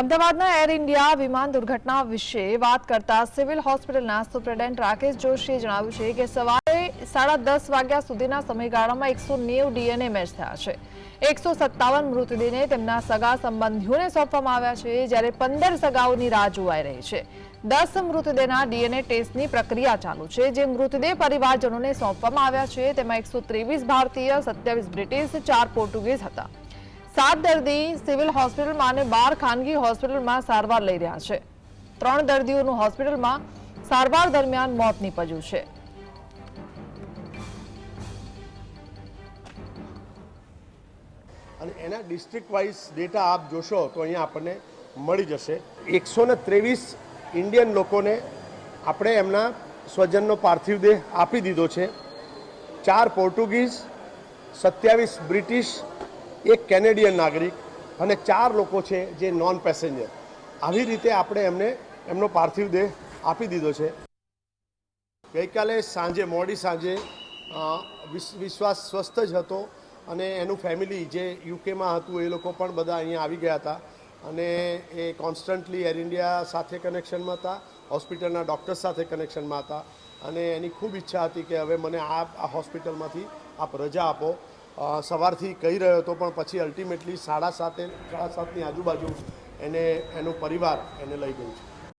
અમદાવાદના air India વિમાન દુર્ઘટના વિશે વાત કરતા સિવિલ હોસ્પિટલના સુપ્રિન્ટેન્ડન્ટ રાકેશ જોશીએ જણાવ્યું છે કે સવારે 10:30 વાગ્યા સુધીના સમયગાળામાં 190 ડીએનએ મેચ થયા છે। 157 મૃતદેહને તેમના સગા સંબંધીઓને સોંપવામાં આવ્યા છે, જ્યારે 15 સગાઓની રાહ જોવાઈ રહી છે। 10 મૃતદેહના ડીએનએ ટેસ્ટની પ્રક્રિયા ચાલુ છે। જે મૃતદેહ પરિવારજનોને સોંપવામાં આવ્યા છે તેમાં 123 ભારતીય, 27 બ્રિટિશ, 4 પોર્ટુગીઝ હતા। 7 દર્દી સિવિલ હોસ્પિટલમાં અને 12 ખાનગી હોસ્પિટલમાં સારવાર લઈ રહ્યા છે। 3 દર્દીઓનું હોસ્પિટલમાં સારવાર દરમિયાન મોત નીપજ્યું છે। અને એના ડિસ્ટ્રિક્ટ વાઇઝ ડેટા આપ જોશો તો અહીંયા આપણને મળી જશે। 123 ઇન્ડિયન લોકોને આપણે એમના સ્વજનનો પાર્થિવ દેહ આપી દીધો છે। 4 પોર્ટુગીઝ, 27 બ્રિટિશ, 1 કેનેડિયન નાગરિક અને 4 લોકો છે જે નોન પેસેન્જર। આવી રીતે આપણે એમને એમનો પાર્થિવ દેહ આપી દીધો છે। ગઈકાલે સાંજે મોડી સાંજે વિશ્વાસ સ્વસ્થ જ હતો અને એનું ફેમિલી જે યુકેમાં હતું એ લોકો પણ બધા અહીંયા આવી ગયા હતા અને એ કોન્સ્ટન્ટલી એર ઇન્ડિયા સાથે કનેક્શનમાં હતા, હોસ્પિટલના ડૉક્ટર સાથે કનેક્શનમાં હતા અને એની ખૂબ ઈચ્છા હતી કે હવે મને આ હોસ્પિટલમાંથી આપ રજા આપો। સવારથી કહી રહ્યો હતો પણ પછી અલ્ટિમેટલી 7:30ની આજુબાજુ એનું પરિવાર એને લઈ ગયું છે।